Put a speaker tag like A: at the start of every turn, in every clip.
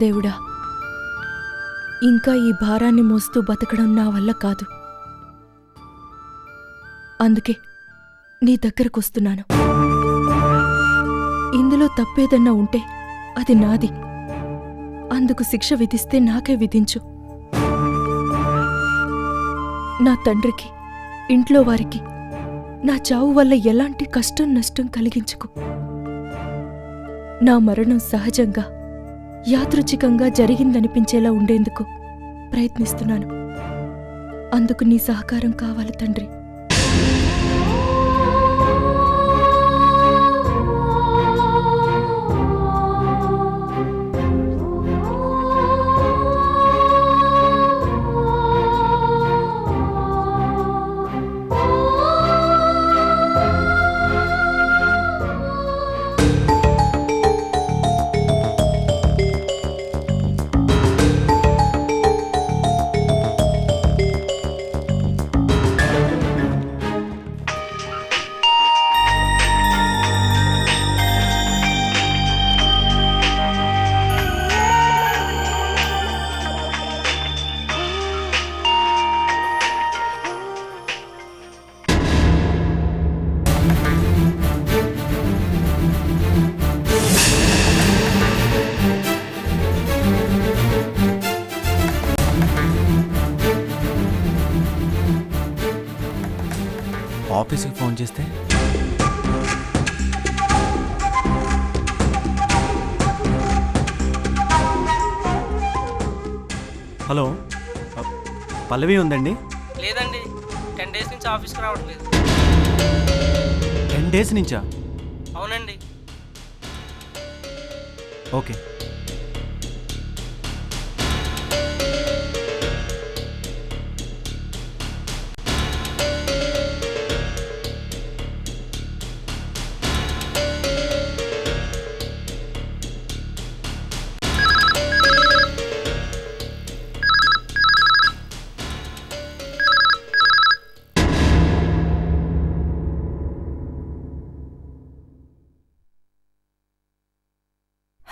A: దేవుడా, ఇంకా ఈ భారాన్ని మోస్తూ బతకడం నా వల్ల కాదు. అందుకే నీ దగ్గరకొస్తున్నాను. ఇందులో తప్పేదన్నా ఉంటే అది నాది. అందుకు శిక్ష విధిస్తే నాకే విధించు. నా తండ్రికి, ఇంట్లో వారికి నా చావు వల్ల ఎలాంటి కష్టం నష్టం కలిగించుకు. నా మరణం సహజంగా, యాదృచ్ఛికంగా జరిగిందనిపించేలా ఉండేందుకు ప్రయత్నిస్తున్నాను. అందుకు నీ సహకారం కావాలి తండ్రి.
B: ఆఫీస్కి ఫోన్ చేస్తే హలో పల్లవి ఉందండి?
C: లేదండి, 10 days నుంచి ఆఫీస్కి రావట్లేదు.
B: 10 days నుంచా?
C: అవునండి.
B: ఓకే.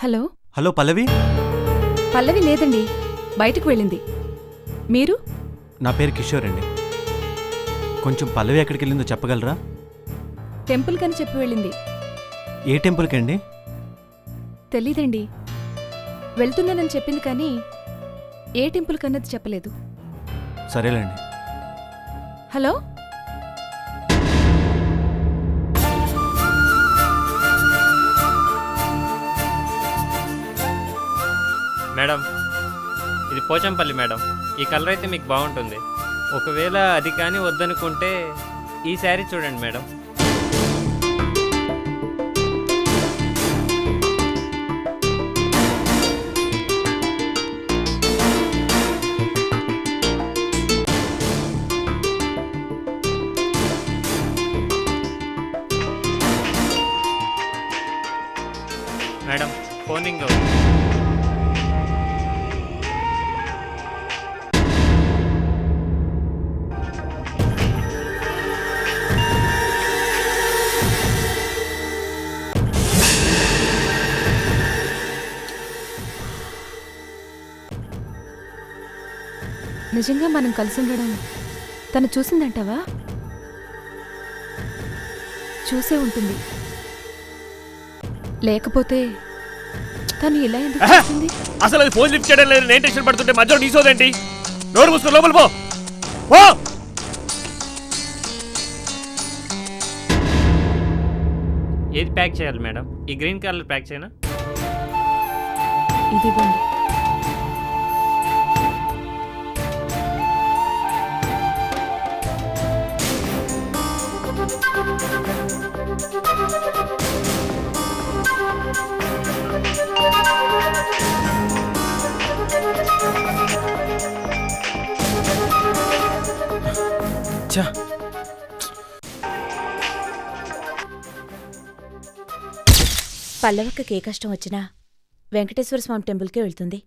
A: హలో.
B: హలో పల్లవి.
A: పల్లవి లేదండి, బయటకు వెళ్ళింది. మీరు?
B: నా పేరు కిషోర్ అండి. కొంచెం పల్లవి ఎక్కడికి వెళ్ళిందో చెప్పగలరా?
A: టెంపుల్ కని చెప్పి వెళ్ళింది.
B: ఏ టెంపుల్కి అండి?
A: తెలీదండి. వెళ్తున్నానని చెప్పింది కానీ ఏ టెంపుల్ కన్నది చెప్పలేదు.
B: సరేలేండి.
A: హలో.
C: మేడం, ఇది పోచంపల్లి మేడం. ఈ కలర్ అయితే మీకు బాగుంటుంది. ఒకవేళ అది కానీ వద్దనుకుంటే ఈ శారీ చూడండి మేడం. మేడం ఫోన్ రింగ్ అవుతుంది.
A: నిజంగా మనం కలిసి ఉండడం తను చూసిందంటావా? చూసే ఉంటుంది. లేకపోతే తను ఇలా ఎందుకు చేసింది?
D: అసలు అది ఫోన్ లిఫ్ట్ చేయడం లేదు. నేను టెన్షన్ పడుతుంటే మధ్యలో నీసోదేంటి? నోరు మూసుకొని లోపల పో.
C: ఏది ప్యాక్ చేయాలి మేడం? ఈ గ్రీన్ కలర్ ప్యాక్ చేయనా?
A: ఇది ఇవ్వండి.
E: పల్లవక్కకి ఏ కష్టం వచ్చినా వెంకటేశ్వర స్వామి టెంపుల్కే వెళ్తుంది.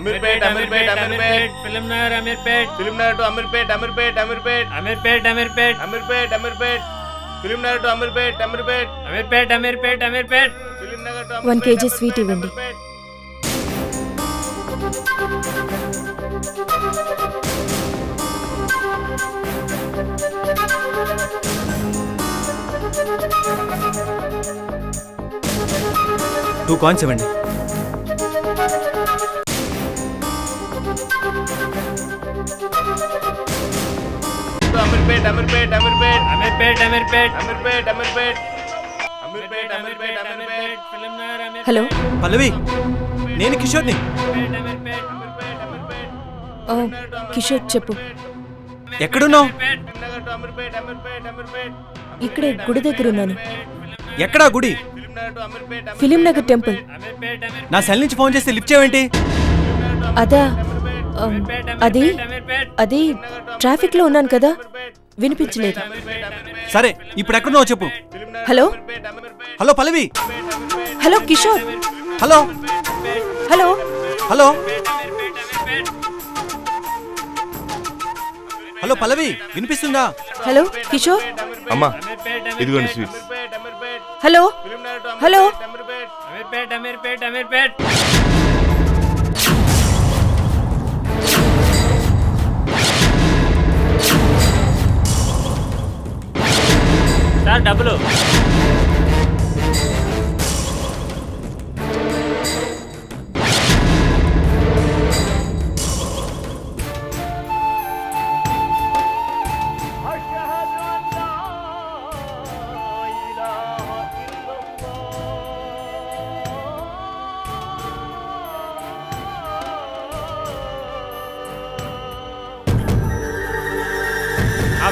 D: Ameerpet Ameerpet Ameerpet
C: film Nagar Ameerpet
D: film Nagar to Ameerpet Ameerpet Ameerpet
C: Ameerpet Ameerpet
D: Ameerpet Ameerpet film Nagar to Ameerpet Ameerpet
C: Ameerpet Ameerpet Ameerpet
D: film Nagar to
A: 1 kg sweet ఇవ్వండి.
B: టూ కాయిన్స్ ఇవ్వండి.
D: అమీర్పేట్ అమీర్పేట్ అమీర్పేట్
C: అమీర్పేట్ అమీర్పేట్
D: అమీర్పేట్ అమీర్పేట్ అమీర్పేట్ అమీర్పేట్ అమీర్పేట్
C: ఫిలిం నగర్ అమీర్పేట్
A: హలో,
B: పల్లవి, నేను కిషోర్ని.
C: అమీర్పేట్
A: కిషోర్ చెప్పు.
B: ఎక్కడున్నావు?
D: అమీర్పేట్ అమీర్పేట్ అమీర్పేట్
A: ఇక్కడే గుడి దగ్గర ఉన్నాను.
B: ఎక్కడా గుడి?
D: Film Nagar to Ameerpet
A: film Nagar temple.
C: Ameerpet
B: నా సెల్ నుంచి ఫోన్ చేస్తే లిఫ్ట్ చేయవేంటి?
A: అదా అది అది ట్రాఫిక్ లో ఉన్నాను కదా, వినిపించలేదు.
B: సరే, ఇప్పుడు ఎక్కడున్నావు చెప్పు.
A: Hello
B: hello Pallavi.
A: Hello Kishore.
B: Hello
A: hello
B: hello hello Pallavi, వినిపిస్తుందా?
A: హలో కిషోర్.
D: అమ్మా ఇదిగోండి sweets.
A: Hello hello
C: Ameerpet Ameerpet Ameerpet sir డబ్బులు.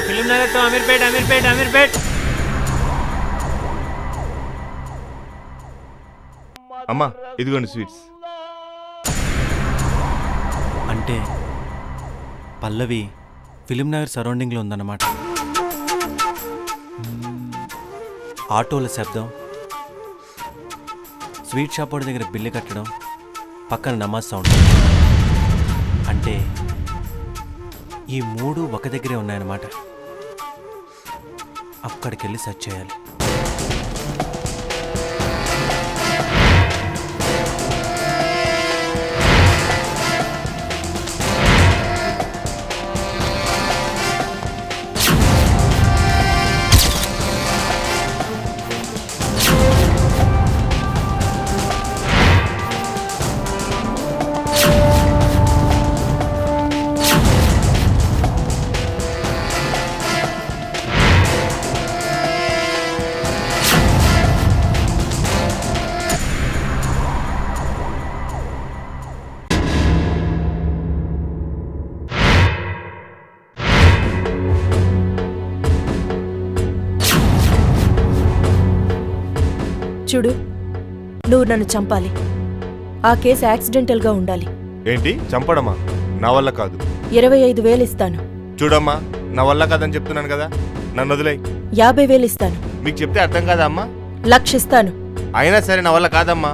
C: Film Nagar to Ameerpet Ameerpet Ameerpet.
D: అమ్మా ఇదిగోండి స్వీట్స్.
B: అంటే పల్లవి ఫిలిం నగర్ సరౌండింగ్లో ఉందన్నమాట. ఆటోల శబ్దం, స్వీట్ షాప్ వాడి దగ్గర బిల్లు కట్టడం, పక్కన నమాజ్ సౌండ్. అంటే ఈ మూడు ఒక దగ్గరే ఉన్నాయన్నమాట. అక్కడికి వెళ్ళి సెర్చ్ చేయాలి.
A: చూడు, నువ్వు నన్ను చంపాలి. ఆ కేసు యాక్సిడెంటల్గా ఉండాలి.
D: ఏంటి చంపడమా? నా వల్ల కాదు.
A: 25,000 ఇస్తాను.
D: చూడమ్మా, నా వల్ల కాదని చెప్తున్నాను కదా, నన్ను వదిలేయ్.
A: 50,000 ఇస్తాను.
D: మీకు చెప్తే అర్థం కాదా అమ్మా?
A: 1,00,000 ఇస్తాను.
D: అయినా సరే నా వల్ల కాదమ్మా.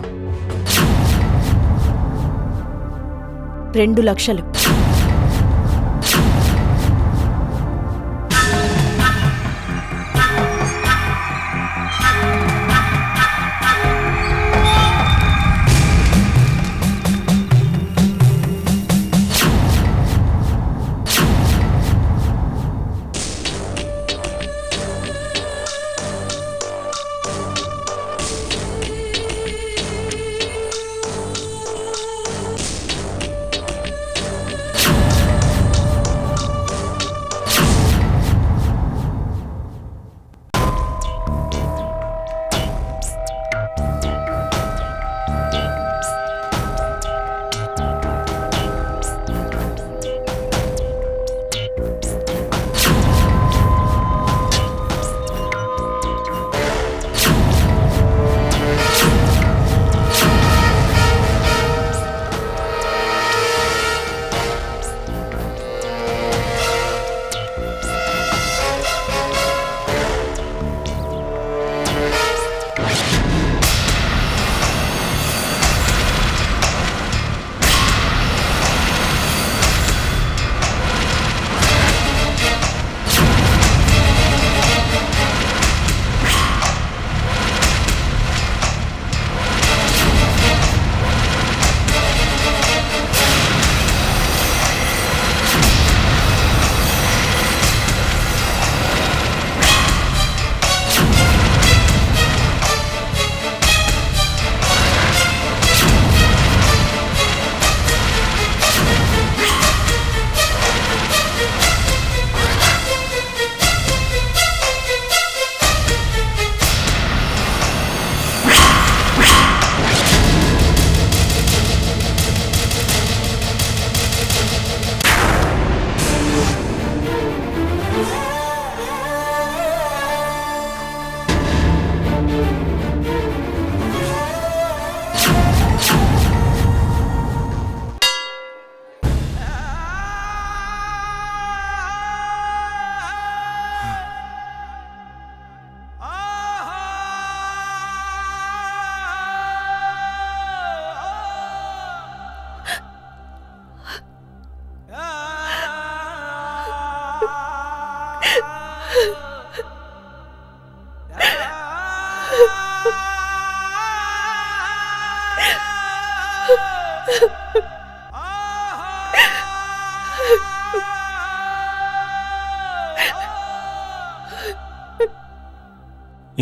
A: 2 లక్షలు.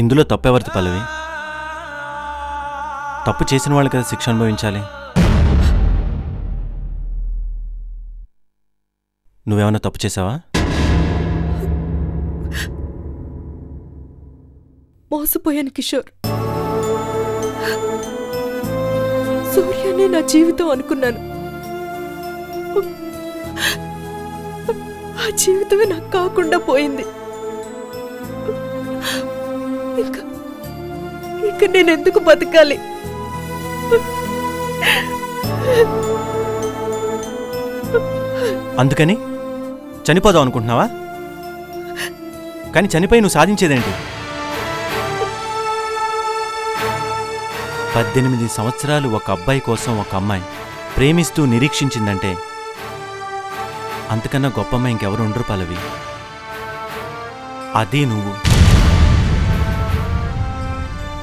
B: ఇందులో తప్పెవరిది పల్లవి? తప్పు చేసిన వాళ్ళు కదా శిక్ష అనుభవించాలి. నువ్వేమన్నా తప్పు చేసావా?
A: మోసపోయాను కిషోర్. సూర్యనే నా జీవితం అనుకున్నాను. ఆ జీవితమే నాకు కాకుండా పోయింది. ఇక నేనెందుకు బతకాలి?
B: అందుకని చనిపోదాం అనుకుంటున్నావా? కానీ చనిపోయి నువ్వు సాధించేదేంటి? 18 సంవత్సరాలు ఒక అబ్బాయి కోసం ఒక అమ్మాయి ప్రేమిస్తూ నిరీక్షించిందంటే అంతకన్నా గొప్ప అమ్మాయి ఇంకెవరు ఉండరు పల్లవి. అది నువ్వు.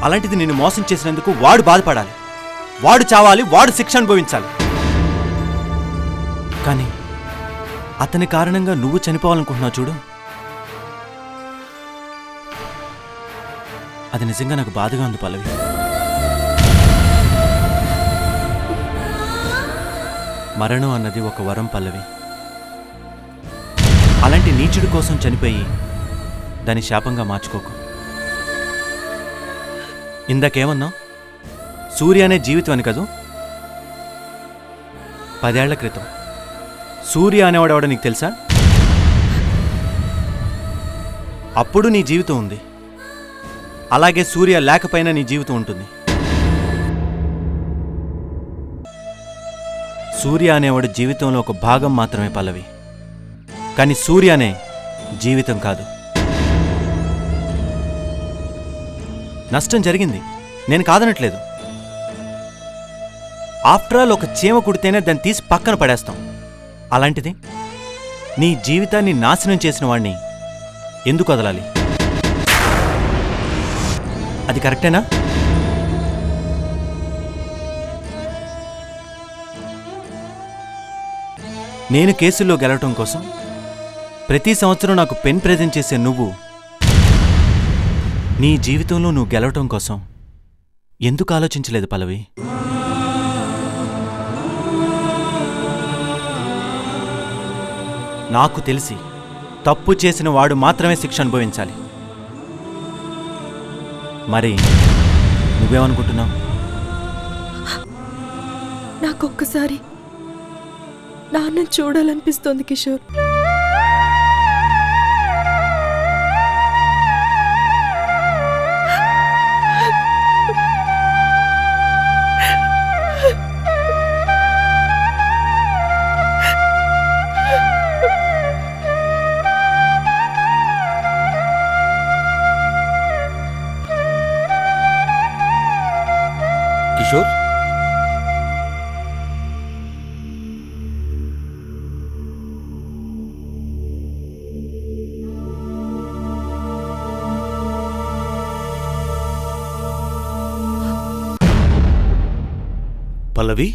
B: అలాంటిది నిన్ను మోసం చేసినందుకు వాడు బాధపడాలి, వాడు చావాలి, వాడు శిక్ష అనుభవించాలి. కానీ అతని కారణంగా నువ్వు చనిపోవాలనుకుంటున్నావు చూడు, అది నిజంగా నాకు బాధగా ఉంది పల్లవి. మరణం అన్నది ఒక వరం పల్లవి. అలాంటి నీచుడి కోసం చనిపోయి దాని శాపంగా మార్చుకోకు. ఇందాకేమన్నావు? సూర్య అనే జీవితం అని కదూ? 10 ఏళ్ల క్రితం సూర్య అనేవాడెవడో నీకు తెలుసా? అప్పుడు నీ జీవితం ఉంది, అలాగే సూర్య లేకపోయినా నీ జీవితం ఉంటుంది. సూర్య అనేవాడు జీవితంలో ఒక భాగం మాత్రమే పల్లవి, కానీ సూర్య అనే జీవితం కాదు. నష్టం జరిగింది, నేను కాదనట్లేదు. ఆఫ్టర్ ఆల్ ఒక చీమ కుడితేనే దాన్ని తీసి పక్కన పడేస్తాం. అలాంటిది నీ జీవితాన్ని నాశనం చేసిన వాడిని ఎందుకు వదలాలి? అది కరెక్టేనా? నేను కేసుల్లో గెలవటం కోసం ప్రతి సంవత్సరం నాకు పెన్ ప్రెజెంట్ చేసే నువ్వు నీ జీవితంలో నువ్వు గెలవటం కోసం ఎందుకు ఆలోచించలేదు పల్లవి? నాకు తెలిసి తప్పు చేసిన వాడు మాత్రమే శిక్ష అనుభవించాలి. మరి నువ్వేమనుకుంటున్నావు?
A: నాకొక్కసారి నాన్నని చూడాలనిపిస్తోంది కిషోర్.
D: కిషోర్, పల్లవి,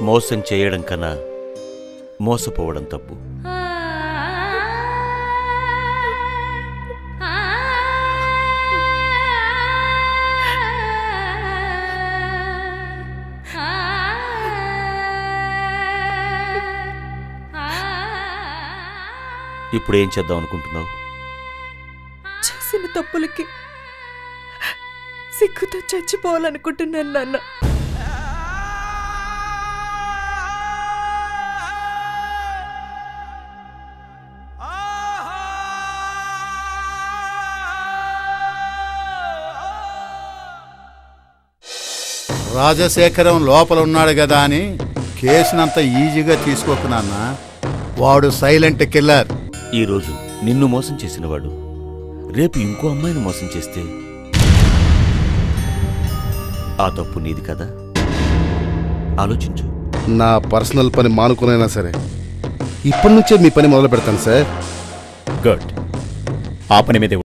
F: మోసం చేయడం కన్నా మోసపోవడం తప్పు. ఇప్పుడు ఏం చేద్దాం అనుకుంటున్నావు?
A: చేసిన తప్పులకి సిగ్గుతో చచ్చిపోవాలనుకుంటున్నాను నాన్న.
G: రాజశేఖరం లోపల ఉన్నాడు కదా అని కేసునంత ఈజీగా తీసుకోకు నాన్న. వాడు సైలెంట్ కిల్లర్.
F: ఈరోజు నిన్ను మోసం చేసినవాడు రేపు ఇంకో అమ్మాయిని మోసం చేస్తే ఆ తప్పు నీది కదా? ఆలోచించు.
H: నా పర్సనల్ పని మానుకునైనా సరే ఇప్పటి నుంచే మీ పని మొదలు పెడతాను సార్.
I: గుడ్. ఆ పని మీద